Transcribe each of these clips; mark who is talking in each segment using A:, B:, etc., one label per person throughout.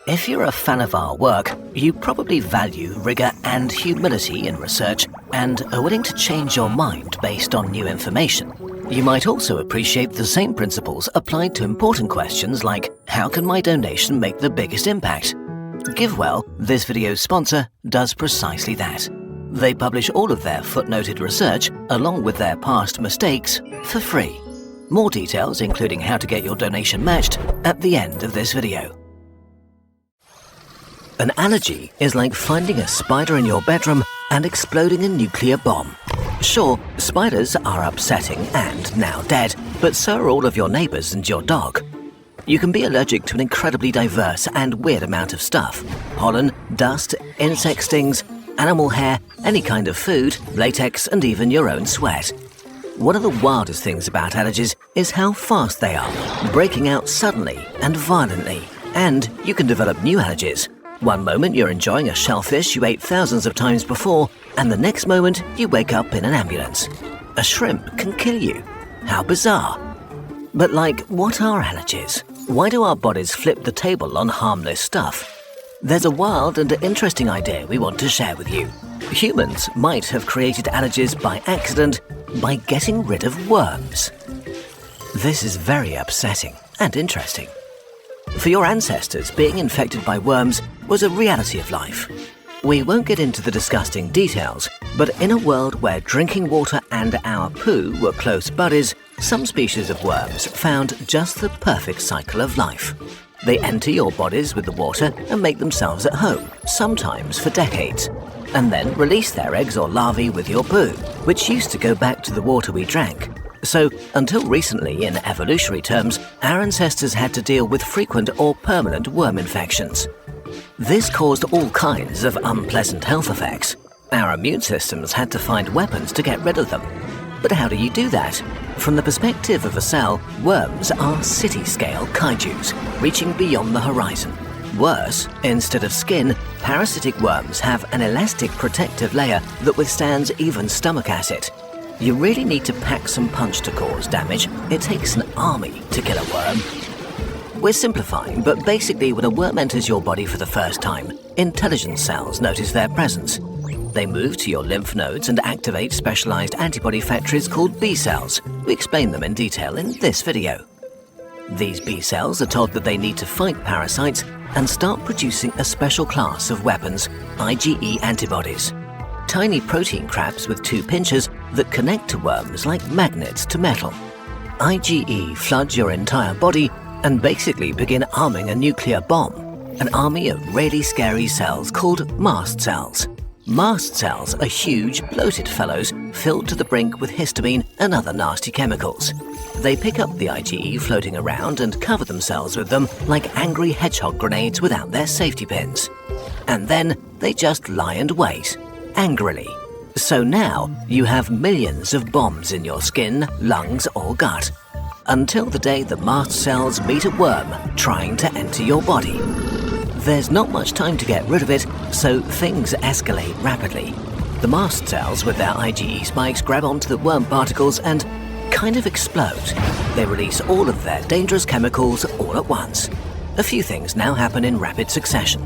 A: If you're a fan of our work, you probably value rigor and humility in research and are willing to change your mind based on new information. You might also appreciate the same principles applied to important questions like, how can my donation make the biggest impact? GiveWell, this video's sponsor, does precisely that. They publish all of their footnoted research, along with their past mistakes, for free. More details, including how to get your donation matched, at the end of this video. An allergy is like finding a spider in your bedroom and exploding a nuclear bomb. Sure, spiders are upsetting and now dead, but so are all of your neighbors and your dog. You can be allergic to an incredibly diverse and weird amount of stuff: pollen, dust, insect stings, animal hair, any kind of food, latex, and even your own sweat. One of the wildest things about allergies is how fast they are, breaking out suddenly and violently, and you can develop new allergies. One moment you're enjoying a shellfish you ate thousands of times before, and the next moment you wake up in an ambulance. A shrimp can kill you. How bizarre. But what are allergies? Why do our bodies flip the table on harmless stuff? There's a wild and interesting idea we want to share with you. Humans might have created allergies by accident by getting rid of worms. This is very upsetting and interesting. For your ancestors, being infected by worms was a reality of life. We won't get into the disgusting details, but in a world where drinking water and our poo were close buddies, some species of worms found just the perfect cycle of life. They enter your bodies with the water and make themselves at home, sometimes for decades, and then release their eggs or larvae with your poo, which used to go back to the water we drank. So, until recently, in evolutionary terms, our ancestors had to deal with frequent or permanent worm infections. This caused all kinds of unpleasant health effects. Our immune systems had to find weapons to get rid of them. But how do you do that? From the perspective of a cell, worms are city-scale kaijus, reaching beyond the horizon. Worse, instead of skin, parasitic worms have an elastic protective layer that withstands even stomach acid. You really need to pack some punch to cause damage. It takes an army to kill a worm. We're simplifying, but basically when a worm enters your body for the first time, intelligence cells notice their presence. They move to your lymph nodes and activate specialized antibody factories called B cells. We explain them in detail in this video. These B cells are told that they need to fight parasites and start producing a special class of weapons, IgE antibodies. Tiny protein crabs with two pinchers that connect to worms like magnets to metal. IgE floods your entire body and basically begin arming a nuclear bomb, an army of really scary cells called mast cells. Mast cells are huge, bloated fellows filled to the brink with histamine and other nasty chemicals. They pick up the IgE floating around and cover themselves with them like angry hedgehog grenades without their safety pins. And then they just lie and wait, angrily. So now you have millions of bombs in your skin, lungs, or gut, until the day the mast cells meet a worm trying to enter your body. There's not much time to get rid of it, so things escalate rapidly. The mast cells with their IgE spikes grab onto the worm particles and kind of explode. They release all of their dangerous chemicals all at once. A few things now happen in rapid succession.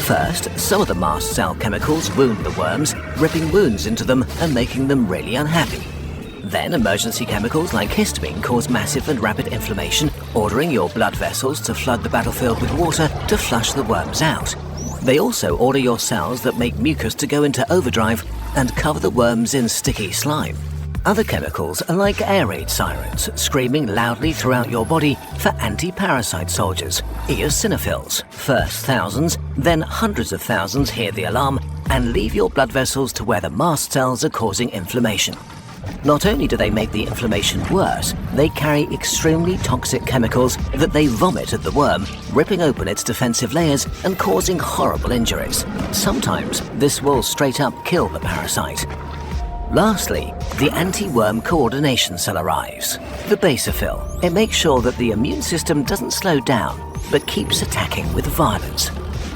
A: First, some of the mast cell chemicals wound the worms, ripping wounds into them and making them really unhappy. Then emergency chemicals like histamine cause massive and rapid inflammation, ordering your blood vessels to flood the battlefield with water to flush the worms out. They also order your cells that make mucus to go into overdrive and cover the worms in sticky slime. Other chemicals are like air raid sirens, screaming loudly throughout your body for anti-parasite soldiers, eosinophils. First thousands, then hundreds of thousands hear the alarm and leave your blood vessels to where the mast cells are causing inflammation. Not only do they make the inflammation worse, they carry extremely toxic chemicals that they vomit at the worm, ripping open its defensive layers and causing horrible injuries. Sometimes this will straight up kill the parasite. Lastly, the anti-worm coordination cell arrives, the basophil. It makes sure that the immune system doesn't slow down, but keeps attacking with violence.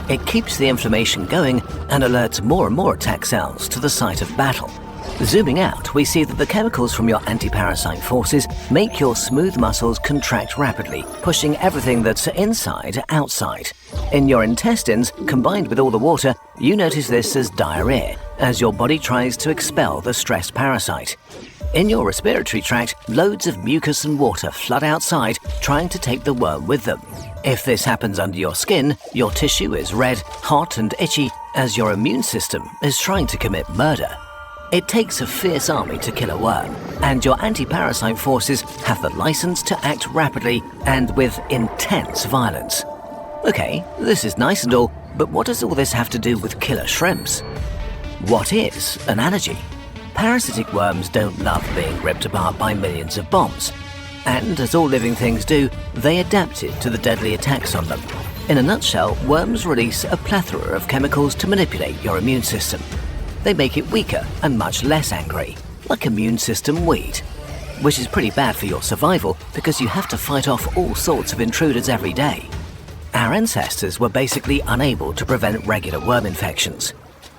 A: It keeps the inflammation going and alerts more and more attack cells to the site of battle. Zooming out, we see that the chemicals from your anti-parasite forces make your smooth muscles contract rapidly, pushing everything that's inside outside. In your intestines, combined with all the water, you notice this as diarrhea, as your body tries to expel the stressed parasite. In your respiratory tract, loads of mucus and water flood outside, trying to take the worm with them. If this happens under your skin, your tissue is red, hot and itchy, as your immune system is trying to commit murder. It takes a fierce army to kill a worm, and your anti-parasite forces have the license to act rapidly and with intense violence. Okay, this is nice and all, but what does all this have to do with killer shrimps? What is an allergy? Parasitic worms don't love being ripped apart by millions of bombs. And as all living things do, they adapted to the deadly attacks on them. In a nutshell, worms release a plethora of chemicals to manipulate your immune system. They make it weaker and much less angry, like immune system weed. Which is pretty bad for your survival because you have to fight off all sorts of intruders every day. Our ancestors were basically unable to prevent regular worm infections.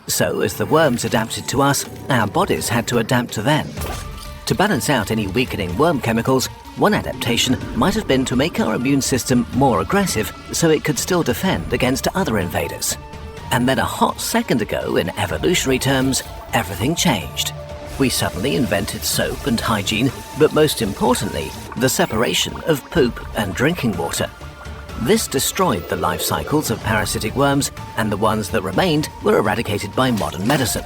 A: So as the worms adapted to us, our bodies had to adapt to them. To balance out any weakening worm chemicals, one adaptation might have been to make our immune system more aggressive so it could still defend against other invaders. And then a hot second ago, in evolutionary terms, everything changed. We suddenly invented soap and hygiene, but most importantly, the separation of poop and drinking water. This destroyed the life cycles of parasitic worms, and the ones that remained were eradicated by modern medicine.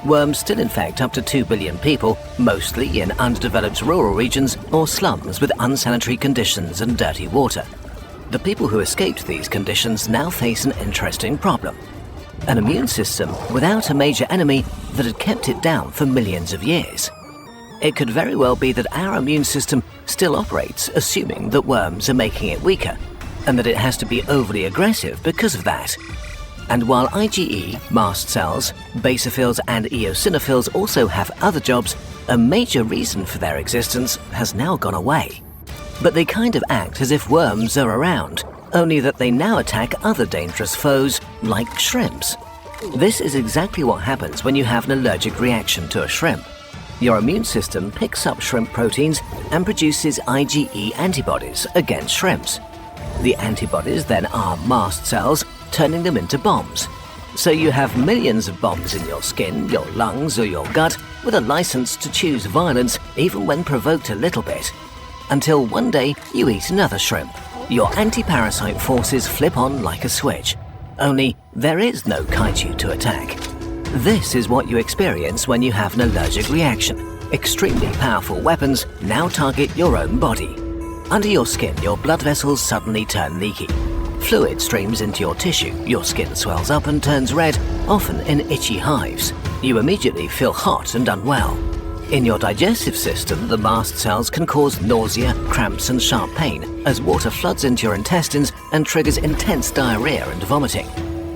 A: Worms still infect up to 2 billion people, mostly in underdeveloped rural regions or slums with unsanitary conditions and dirty water. The people who escaped these conditions now face an interesting problem. An immune system without a major enemy that had kept it down for millions of years. It could very well be that our immune system still operates assuming that worms are making it weaker, and that it has to be overly aggressive because of that. And while IgE, mast cells, basophils and eosinophils also have other jobs, a major reason for their existence has now gone away. But they kind of act as if worms are around, only that they now attack other dangerous foes like shrimps. This is exactly what happens when you have an allergic reaction to a shrimp. Your immune system picks up shrimp proteins and produces IgE antibodies against shrimps. The antibodies then arm mast cells, turning them into bombs. So you have millions of bombs in your skin, your lungs or your gut with a license to choose violence even when provoked a little bit. Until one day you eat another shrimp. Your anti-parasite forces flip on like a switch. Only there is no kaiju to attack. This is what you experience when you have an allergic reaction. Extremely powerful weapons now target your own body. Under your skin, your blood vessels suddenly turn leaky. Fluid streams into your tissue, your skin swells up and turns red, often in itchy hives. You immediately feel hot and unwell. In your digestive system, the mast cells can cause nausea, cramps and sharp pain as water floods into your intestines and triggers intense diarrhea and vomiting.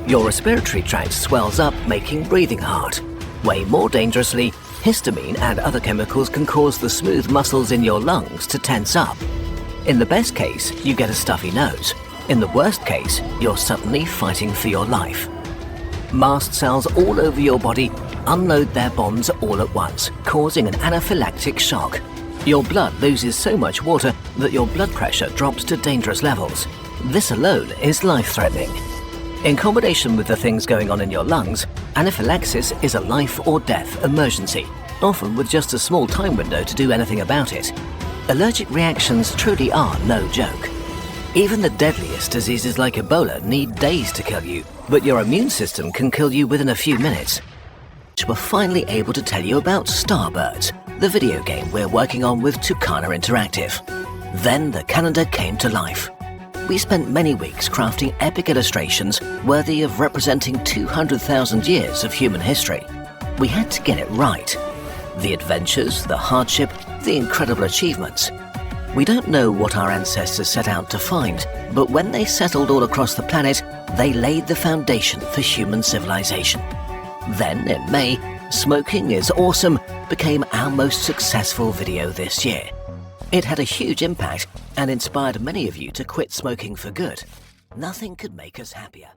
A: Your respiratory tract swells up, making breathing hard. Way more dangerously, histamine and other chemicals can cause the smooth muscles in your lungs to tense up. In the best case, you get a stuffy nose. In the worst case, you're suddenly fighting for your life. Mast cells all over your body unload their bombs all at once, causing an anaphylactic shock. Your blood loses so much water that your blood pressure drops to dangerous levels. This alone is life-threatening. In combination with the things going on in your lungs, anaphylaxis is a life or death emergency, often with just a small time window to do anything about it. Allergic reactions truly are no joke. Even the deadliest diseases like Ebola need days to kill you, but your immune system can kill you within a few minutes. We're finally able to tell you about Starbirds, the video game we're working on with Tucana Interactive. Then the calendar came to life. We spent many weeks crafting epic illustrations worthy of representing 200,000 years of human history. We had to get it right. The adventures, the hardship, the incredible achievements. We don't know what our ancestors set out to find, but when they settled all across the planet, they laid the foundation for human civilization. Then, in May, Smoking is Awesome became our most successful video this year. It had a huge impact and inspired many of you to quit smoking for good. Nothing could make us happier.